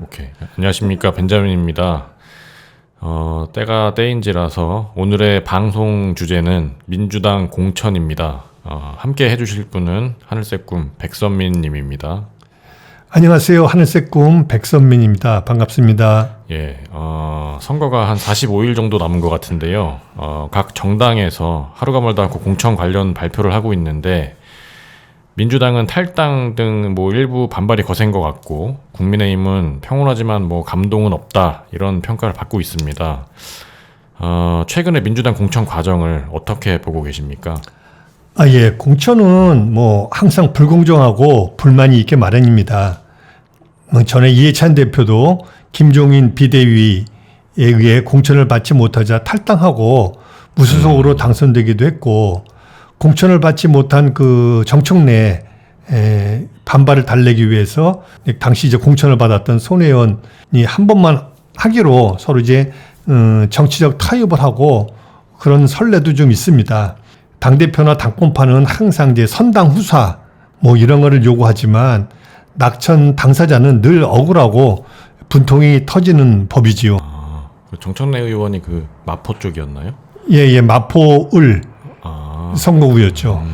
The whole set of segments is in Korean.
오케이. 안녕하십니까. 벤자민입니다. 때가 때인지라서 오늘의 방송 주제는 민주당 공천입니다. 함께 해주실 분은 하늘색 꿈 백선민 님입니다. 안녕하세요. 하늘색 꿈 백선민입니다. 반갑습니다. 예, 선거가 한 45일 정도 남은 것 같은데요. 각 정당에서 하루가 멀다 않고 공천 관련 발표를 하고 있는데, 민주당은 탈당 등 일부 반발이 거센 것 같고, 국민의힘은 평온하지만 감동은 없다, 이런 평가를 받고 있습니다. 최근에 민주당 공천 과정을 어떻게 보고 계십니까? 예. 공천은 항상 불공정하고 불만이 있게 마련입니다. 전에 이해찬 대표도 김종인 비대위에 의해 공천을 받지 못하자 탈당하고 무소속으로 당선되기도 했고, 공천을 받지 못한 그 정청래 반발을 달래기 위해서 당시 이제 공천을 받았던 손혜원이 한 번만 하기로 서로 이제 정치적 타협을 하고 그런 선례도 좀 있습니다. 당대표나 당권파는 항상 이제 선당 후사 이런 거를 요구하지만, 낙천 당사자는 늘 억울하고 분통이 터지는 법이지요. 정청래 의원이 그 마포 쪽이었나요? 예, 마포을 선거구였죠.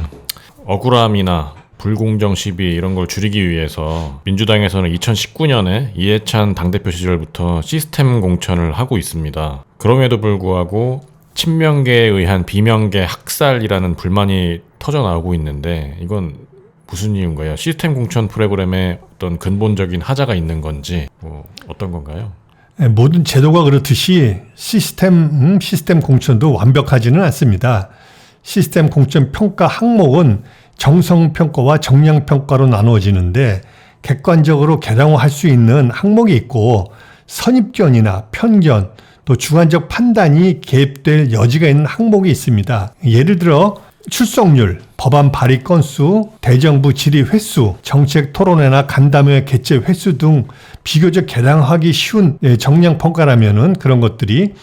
억울함이나 불공정 시비 이런 걸 줄이기 위해서 민주당에서는 2019년에 이해찬 당대표 시절부터 시스템 공천을 하고 있습니다. 그럼에도 불구하고 친명계에 의한 비명계 학살이라는 불만이 터져나오고 있는데, 이건 무슨 이유인가요? 시스템 공천 프로그램에 어떤 근본적인 하자가 있는 건지 어떤 건가요? 모든 제도가 그렇듯이 시스템 공천도 완벽하지는 않습니다. 시스템 공천 평가 항목은 정성평가와 정량평가로 나누어지는데, 객관적으로 개량화할 수 있는 항목이 있고, 선입견이나 편견, 또 주관적 판단이 개입될 여지가 있는 항목이 있습니다. 예를 들어 출석률, 법안 발의 건수, 대정부 질의 횟수, 정책 토론회나 간담회 개최 횟수 등 비교적 개량하기 쉬운 정량평가라면은 그런 것들이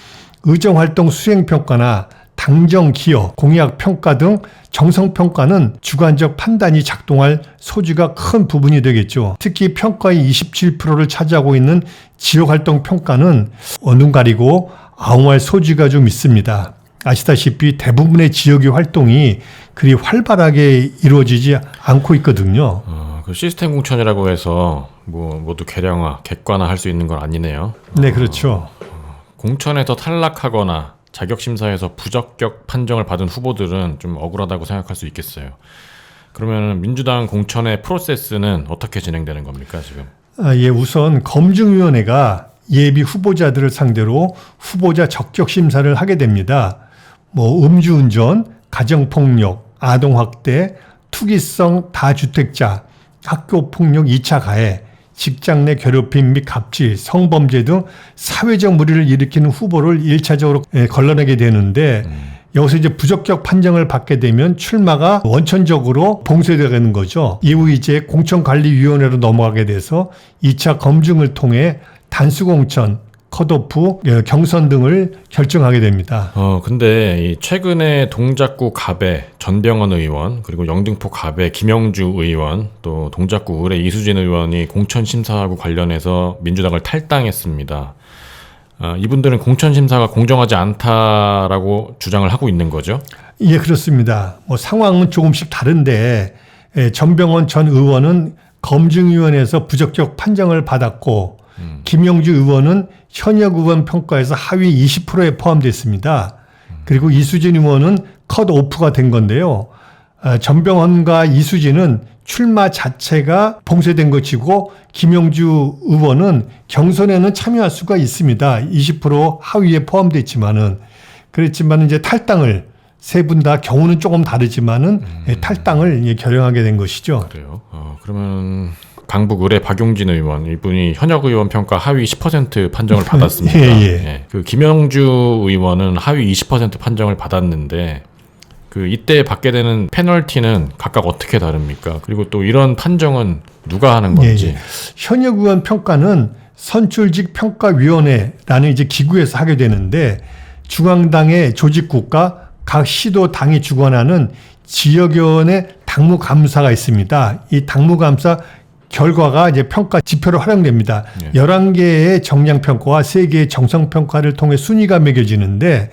의정활동 수행평가나 당정기여, 공약평가 등 정성평가는 주관적 판단이 작동할 소지가 큰 부분이 되겠죠. 특히 평가의 27%를 차지하고 있는 지역활동평가는 눈 가리고 아웅할 소지가 좀 있습니다. 아시다시피 대부분의 지역의 활동이 그리 활발하게 이루어지지 않고 있거든요. 그 시스템 공천이라고 해서 모두 개량화, 객관화 할 수 있는 건 아니네요. 네, 그렇죠. 공천에서 탈락하거나 자격심사에서 부적격 판정을 받은 후보들은 좀 억울하다고 생각할 수 있겠어요. 그러면 민주당 공천의 프로세스는 어떻게 진행되는 겁니까, 지금? 예, 우선 검증위원회가 예비 후보자들을 상대로 후보자 적격 심사를 하게 됩니다. 음주운전, 가정폭력, 아동학대, 투기성 다주택자, 학교폭력 2차 가해, 직장 내 괴롭힘 및 갑질, 성범죄 등 사회적 무리를 일으키는 후보를 1차적으로 걸러내게 되는데, 여기서 이제 부적격 판정을 받게 되면 출마가 원천적으로 봉쇄되는 거죠. 이후 이제 공천관리위원회로 넘어가게 돼서 2차 검증을 통해 단수공천, 컷오프, 경선 등을 결정하게 됩니다. 근데 최근에 동작구 갑의 전병헌 의원, 그리고 영등포 갑의 김영주 의원, 또 동작구 을의 이수진 의원이 공천 심사하고 관련해서 민주당을 탈당했습니다. 이분들은 공천 심사가 공정하지 않다라고 주장을 하고 있는 거죠? 예, 그렇습니다. 상황은 조금씩 다른데, 전병헌 전 의원은 검증위원회에서 부적격 판정을 받았고, 김영주 의원은 현역 의원 평가에서 하위 20%에 포함됐습니다. 그리고 이수진 의원은 컷오프가 된 건데요. 전병헌과 이수진은 출마 자체가 봉쇄된 것이고, 김영주 의원은 경선에는 참여할 수가 있습니다. 20% 하위에 포함됐지만은. 그랬지만 이제 탈당을, 세 분 다 경우는 조금 다르지만은 탈당을 결정하게 된 것이죠. 그래요. 그러면 강북 을의 박용진 의원, 이분이 현역 의원 평가 하위 10% 판정을 받았습니다. 예. 그 김영주 의원은 하위 20% 판정을 받았는데, 이때 받게 되는 페널티는 각각 어떻게 다릅니까? 그리고 또 이런 판정은 누가 하는 건지. 현역 의원 평가는 선출직 평가위원회라는 이제 기구에서 하게 되는데, 중앙당의 조직국과 각 시도 당이 주관하는 지역위원회 당무감사가 있습니다. 이 당무감사 결과가 이제 평가 지표로 활용됩니다. 예. 11개의 정량평가와 3개의 정성평가를 통해 순위가 매겨지는데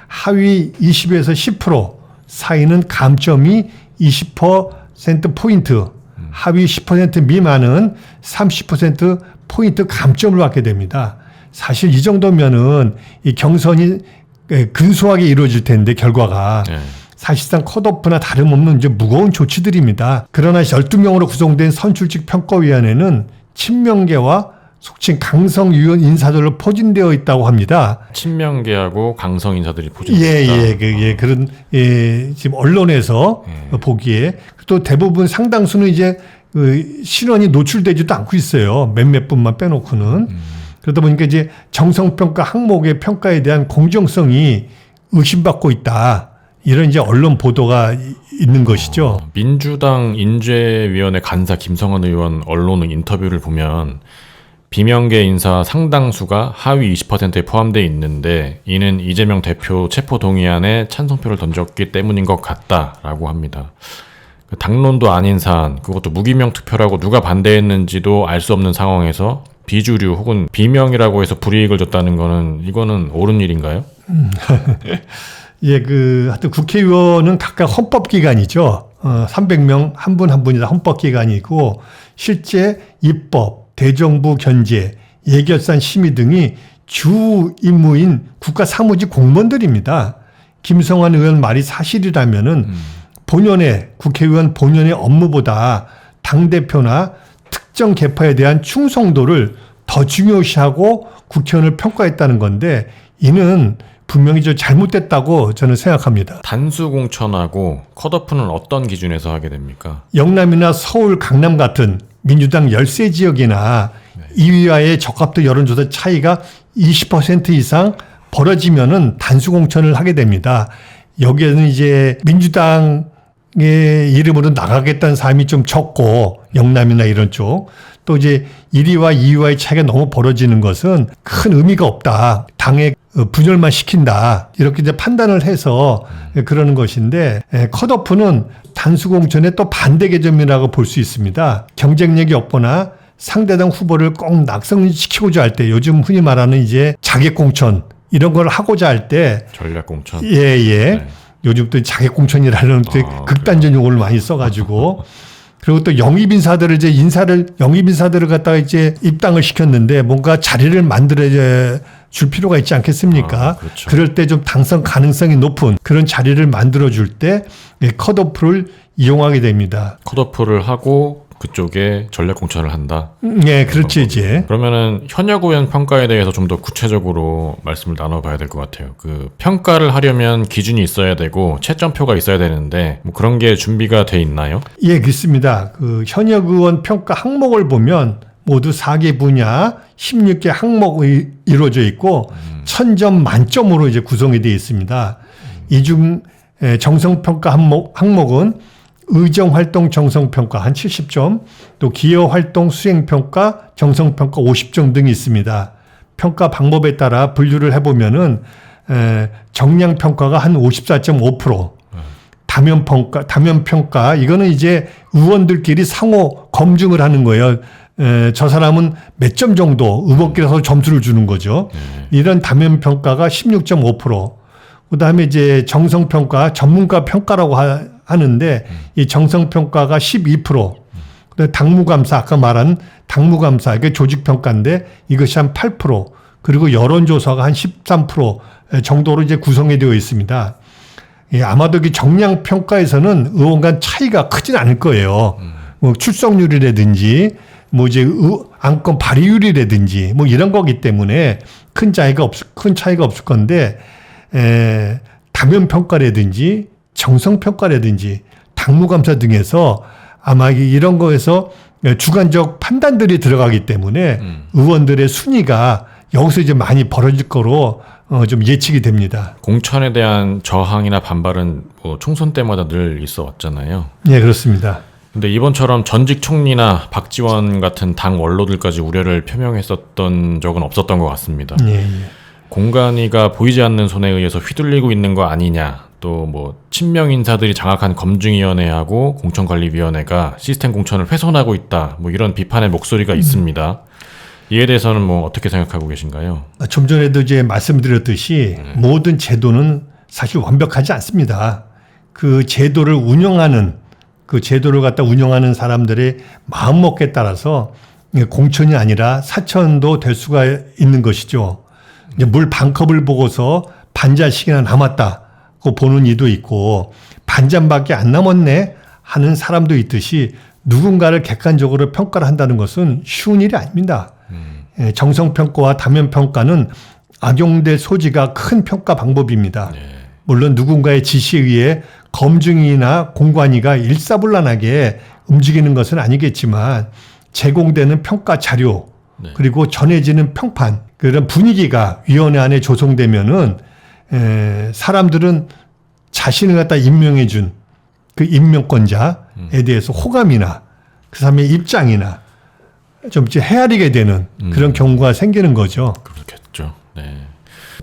하위 20에서 10% 사이는 감점이 20%포인트, 하위 10% 미만은 30%포인트 감점을 받게 됩니다. 사실 이 정도면은 이 경선이 근소하게 이루어질 텐데 결과가 예. 사실상 컷오프나 다름없는 이제 무거운 조치들입니다. 그러나 12명으로 구성된 선출직 평가위원회는 친명계와 속칭 강성위원 인사들로 포진되어 있다고 합니다. 친명계하고 강성 인사들이 포진됐다. 그런 지금 언론에서 보기에 또 대부분 상당수는 이제 신원이 노출되지도 않고 있어요. 몇몇 분만 빼놓고는. 그러다 보니까 이제 정성평가 항목의 평가에 대한 공정성이 의심받고 있다. 이런 이제 언론 보도가 있는 것이죠. 민주당 인재위원회 간사 김성환 의원 언론 인터뷰를 보면 비명계 인사 상당수가 하위 20%에 포함되어 있는데 이는 이재명 대표 체포동의안에 찬성표를 던졌기 때문인 것 같다라고 합니다. 당론도 아닌 사안, 그것도 무기명 투표라고 누가 반대했는지도 알 수 없는 상황에서 비주류 혹은 비명이라고 해서 불이익을 줬다는 거는 이거는 옳은 일인가요? 하여튼 국회의원은 각각 헌법기관이죠. 300명 한 분 한 분이 다 헌법기관이고 실제 입법, 대정부 견제, 예결산 심의 등이 주 임무인 국가사무직 공무원들입니다. 김성환 의원 말이 사실이라면은 국회의원 본연의 업무보다 당대표나 특정 계파에 대한 충성도를 더 중요시하고 국회의원을 평가했다는 건데 이는 분명히 잘못됐다고 저는 생각합니다. 단수 공천하고 컷오프는 어떤 기준에서 하게 됩니까? 영남이나 서울, 강남 같은 민주당 열세 지역이나 2위와의 적합도 여론조사 차이가 20% 이상 벌어지면은 단수 공천을 하게 됩니다. 여기에는 이제 민주당의 이름으로 나가겠다는 사람이 좀 적고 영남이나 이런 쪽 또 이제 1위와 2위와의 차이가 너무 벌어지는 것은 큰 의미가 없다. 당의 분열만 시킨다. 이렇게 이제 판단을 해서 그러는 것인데 컷오프는 단수 공천의 또 반대 개념이라고 볼 수 있습니다. 경쟁력이 없거나 상대당 후보를 꼭 낙선시키고자 할 때 요즘 흔히 말하는 이제 자객 공천 이런 걸 하고자 할 때 전략 공천. 네. 요즘 또 자객 공천이라는 극단적 용어를 많이 써가지고 그리고 또 영입인사들을 영입인사들을 갖다가 이제 입당을 시켰는데 뭔가 자리를 만들어 줄 필요가 있지 않겠습니까? 그렇죠. 그럴 때 좀 당선 가능성이 높은 그런 자리를 만들어 줄 때 컷오프를 이용하게 됩니다. 컷오프를 하고 그쪽에 전략 공천을 한다. 네, 그렇지 이제. 그러면은 현역 의원 평가에 대해서 좀 더 구체적으로 말씀을 나눠봐야 될 것 같아요. 그 평가를 하려면 기준이 있어야 되고 채점표가 있어야 되는데 뭐 그런 게 준비가 돼 있나요? 예, 그렇습니다. 그 현역 의원 평가 항목을 보면 모두 4개 분야 16개 항목이 이루어져 있고 1000점 만점으로 이제 구성이 되어 있습니다. 이 중 정성평가 항목은 의정활동 정성평가 한 70점, 또 기여활동 수행평가 정성평가 50점 등이 있습니다. 평가 방법에 따라 분류를 해보면은 정량평가가 한 54.5%, 다면평가 이거는 이제 의원들끼리 상호 검증을 하는 거예요. 저 사람은 몇 점 정도 의원끼리서 점수를 주는 거죠. 이런 다면평가가 16.5%, 그다음에 이제 정성평가 전문가 평가라고 하는데 이 정성평가가 12%, 그다음에 당무감사 아까 말한 당무감사 이게 조직평가인데 이것이 한 8%, 그리고 여론조사가 한 13% 정도로 이제 구성이 되어 있습니다. 예, 아마도 이 정량평가에서는 의원 간 차이가 크진 않을 거예요. 뭐 출석률이라든지 뭐 이제 안건 발의율이라든지 뭐 이런 거기 때문에 큰 차이가 없을 건데 다면평가라든지 정성평가라든지 당무감사 등에서 아마 이런 거에서 주관적 판단들이 들어가기 때문에 의원들의 순위가 여기서 이제 많이 벌어질 거로 좀 예측이 됩니다. 공천에 대한 저항이나 반발은 뭐 총선 때마다 늘 있어 왔잖아요. 네, 그렇습니다. 근데 이번처럼 전직 총리나 박지원 같은 당 원로들까지 우려를 표명했었던 적은 없었던 것 같습니다. 예. 공관위가 보이지 않는 손에 의해서 휘둘리고 있는 거 아니냐. 또 뭐 친명 인사들이 장악한 검증위원회하고 공천관리위원회가 시스템 공천을 훼손하고 있다. 뭐 이런 비판의 목소리가 있습니다. 이에 대해서는 뭐 어떻게 생각하고 계신가요? 좀 전에도 이제 말씀드렸듯이 모든 제도는 사실 완벽하지 않습니다. 그 제도를 갖다 운영하는 사람들의 마음먹기에 따라서 공천이 아니라 사천도 될 수가 있는 것이죠. 이제 물 반컵을 보고서 반잔씩이나 남았다고 보는 이도 있고 반잔밖에 안 남았네 하는 사람도 있듯이 누군가를 객관적으로 평가를 한다는 것은 쉬운 일이 아닙니다. 정성평가와 다면평가는 악용될 소지가 큰 평가 방법입니다. 네. 물론 누군가의 지시에 의해 검증이나 공관위가 일사불란하게 움직이는 것은 아니겠지만 제공되는 평가 자료 네. 그리고 전해지는 평판 그런 분위기가 위원회 안에 조성되면은 사람들은 자신을 갖다 임명해 준 그 임명권자에 대해서 호감이나 그 사람의 입장이나 좀 이제 헤아리게 되는 그런 경우가 생기는 거죠. 그렇겠죠. 네.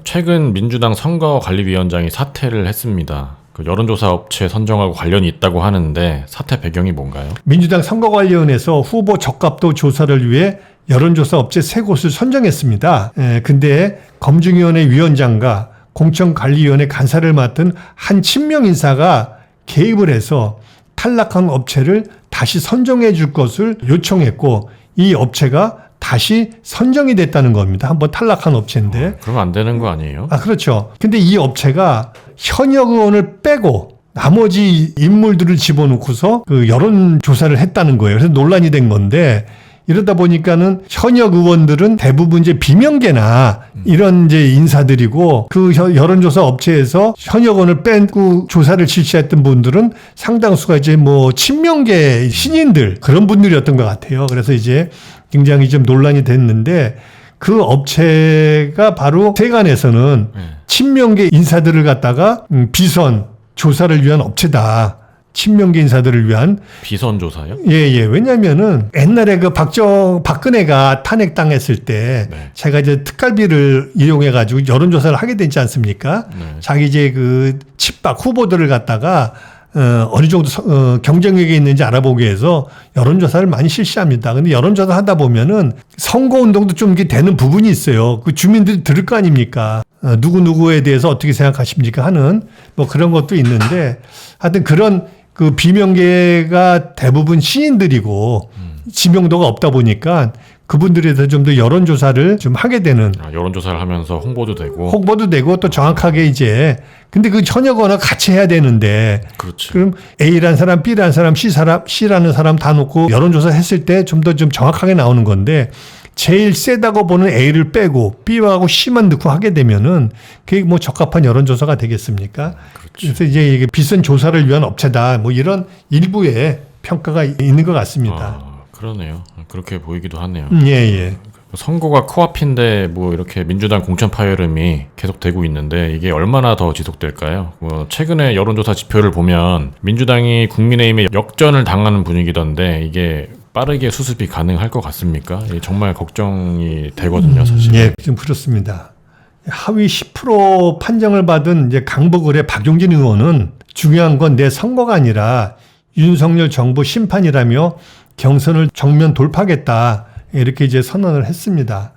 최근 민주당 선거관리위원장이 사퇴를 했습니다. 그 여론조사 업체 선정하고 관련이 있다고 하는데 사퇴 배경이 뭔가요? 민주당 선거관리위원회에서 후보 적합도 조사를 위해 여론조사 업체 3곳을 선정했습니다. 근데 검증위원회 위원장과 공천관리위원회 간사를 맡은 한 친명 인사가 개입을 해서 탈락한 업체를 다시 선정해 줄 것을 요청했고 이 업체가 다시 선정이 됐다는 겁니다. 한번 탈락한 업체인데. 그러면 안 되는 거 아니에요? 그렇죠. 근데 이 업체가 현역 의원을 빼고 나머지 인물들을 집어넣고서 그 여론조사를 했다는 거예요. 그래서 논란이 된 건데 이러다 보니까는 현역 의원들은 대부분 이제 비명계나 이런 이제 인사들이고 그 여론조사 업체에서 현역 의원을 빼고 조사를 실시했던 분들은 상당수가 이제 뭐 친명계 신인들 그런 분들이었던 것 같아요. 그래서 이제 굉장히 좀 논란이 됐는데 그 업체가 바로 세간에서는 친명계 인사들을 갖다가 비선 조사를 위한 업체다. 친명계 인사들을 위한 비선 조사요? 예. 왜냐면은 옛날에 그 박근혜가 탄핵당했을 때 네. 제가 이제 특갈비를 이용해가지고 여론조사를 하게 되지 않습니까? 네. 자기 이제 그 칩박 후보들을 갖다가 어느 정도 경쟁력이 있는지 알아보기 위해서 여론조사를 많이 실시합니다. 근데 여론조사 하다 보면은 선거운동도 좀 이게 되는 부분이 있어요. 그 주민들이 들을 거 아닙니까? 누구누구에 대해서 어떻게 생각하십니까? 하는 뭐 그런 것도 있는데 하여튼 그런 그 비명계가 대부분 신인들이고 지명도가 없다 보니까 그분들에 대해서 좀 더 여론조사를 좀 하게 되는 여론조사를 하면서 홍보도 되고 또 정확하게 이제 근데 그 현역어나 같이 해야 되는데 그렇지. 그럼 A라는 사람, B라는 사람, C라는 사람 다 놓고 여론조사 했을 때 좀 더 좀 정확하게 나오는 건데 제일 세다고 보는 A를 빼고 B하고 C만 넣고 하게 되면은 그게 뭐 적합한 여론조사가 되겠습니까? 그래서 이제 이게 비선 조사를 위한 업체다. 뭐 이런 일부의 평가가 있는 것 같습니다. 그러네요. 그렇게 보이기도 하네요. 예. 선거가 코앞인데 뭐 이렇게 민주당 공천 파열음이 계속되고 있는데 이게 얼마나 더 지속될까요? 뭐 최근에 여론조사 지표를 보면 민주당이 국민의힘에 역전을 당하는 분위기던데 이게 빠르게 수습이 가능할 것 같습니까? 이게 정말 걱정이 되거든요, 사실. 예, 좀 그렇습니다. 하위 10% 판정을 받은 이제 강북을의 박용진 의원은 중요한 건 내 선거가 아니라 윤석열 정부 심판이라며 경선을 정면 돌파하겠다. 이렇게 이제 선언을 했습니다.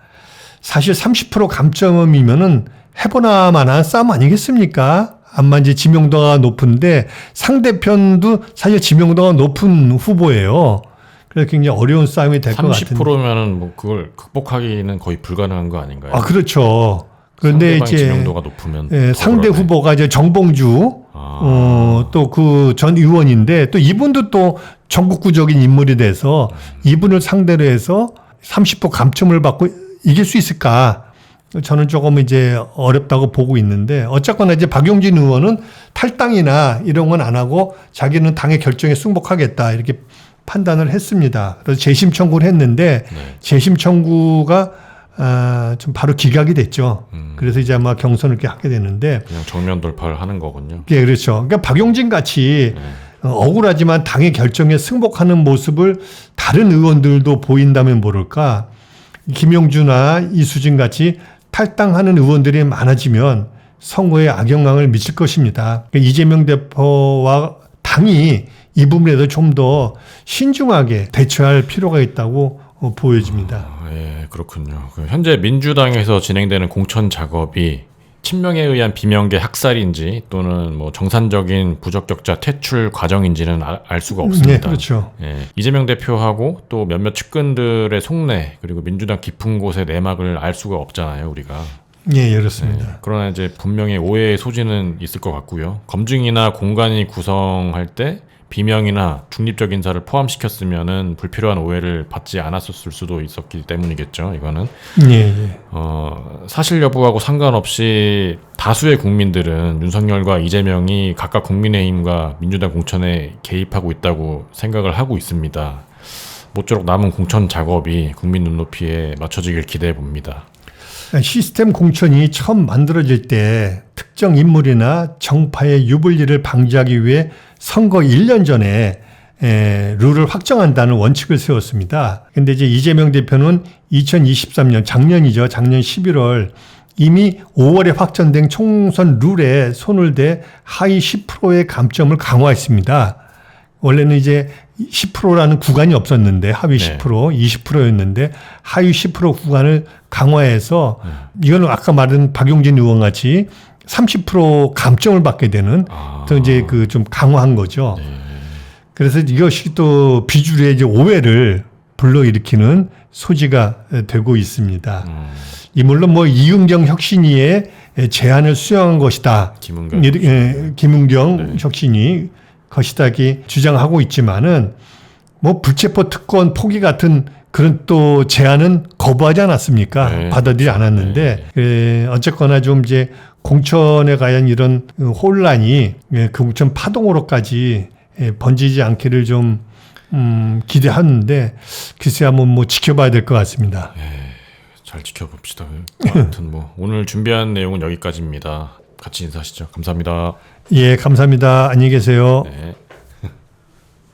사실 30% 감점이면은 해보나 마나 싸움 아니겠습니까? 암만 이제 지명도가 높은데 상대편도 사실 지명도가 높은 후보예요. 그래서 굉장히 어려운 싸움이 될 것 같은데. 30%면은 뭐 그걸 극복하기는 거의 불가능한 거 아닌가요? 그렇죠. 그런데 이제 지명도가 높으면 상대 후보가 이제 정봉주 또 그 전 의원인데 또 이분도 또 전국구적인 인물이 돼서 이분을 상대로 해서 30% 감점을 받고 이길 수 있을까? 저는 조금 이제 어렵다고 보고 있는데 어쨌거나 이제 박용진 의원은 탈당이나 이런 건 안 하고 자기는 당의 결정에 승복하겠다 이렇게 판단을 했습니다. 그래서 재심 청구를 했는데 재심 청구가 좀 바로 기각이 됐죠. 그래서 이제 아마 경선을 이렇게 하게 되는데 그냥 정면 돌파를 하는 거군요. 예, 그렇죠. 그러니까 박용진 같이 억울하지만 당의 결정에 승복하는 모습을 다른 의원들도 보인다면 모를까 김용주나 이수진 같이 탈당하는 의원들이 많아지면 선거에 악영향을 미칠 것입니다. 이재명 대표와 당이 이 부분에도 좀 더 신중하게 대처할 필요가 있다고 보여집니다. 예, 그렇군요. 현재 민주당에서 진행되는 공천 작업이 친명에 의한 비명계 학살인지 또는 뭐 정상적인 부적격자 퇴출 과정인지는 알 수가 없습니다. 네, 그렇죠. 예, 이재명 대표하고 또 몇몇 측근들의 속내 그리고 민주당 깊은 곳의 내막을 알 수가 없잖아요, 우리가. 예, 그렇습니다. 그러나 이제 분명히 오해의 소지는 있을 것 같고요. 검증이나 공간이 구성할 때 비명이나 중립적 인사를 포함시켰으면은 불필요한 오해를 받지 않았을 수도 있었기 때문이겠죠. 이거는 예. 사실 여부하고 상관없이 다수의 국민들은 윤석열과 이재명이 각각 국민의힘과 민주당 공천에 개입하고 있다고 생각을 하고 있습니다. 모쪼록 남은 공천 작업이 국민 눈높이에 맞춰지길 기대해 봅니다. 시스템 공천이 처음 만들어질 때 특정 인물이나 정파의 유불리를 방지하기 위해 선거 1년 전에 룰을 확정한다는 원칙을 세웠습니다. 근데 이제 이재명 대표는 2023년 작년이죠. 작년 11월 이미 5월에 확정된 총선 룰에 손을 대 하위 10%의 감점을 강화했습니다. 원래는 이제 10%라는 구간이 없었는데 하위 10%, 20%였는데 하위 10% 구간을 강화해서 이거는 아까 말한 박용진 의원 같이 30% 감점을 받게 되는 또 이제 그 좀 강화한 거죠. 그래서 이것이 또 비주류의 이제 오해를 불러일으키는 소지가 되고 있습니다. 이 물론 뭐 이은경 혁신위의 제안을 수용한 것이다. 김은경 혁신위 것이다 이렇게 주장하고 있지만은 뭐 불체포 특권 포기 같은 그런 또 제안은 거부하지 않았습니까? 네. 받아들이지 않았는데 어쨌거나 좀 이제 공천에 관한 이런 혼란이 그 공천 파동으로까지 번지지 않기를 좀 기대하는데 글쎄 한번 뭐 지켜봐야 될 것 같습니다. 잘 지켜봅시다. 아무튼 뭐 오늘 준비한 내용은 여기까지입니다. 같이 인사하시죠. 감사합니다. 예, 감사합니다. 안녕히 계세요. 네.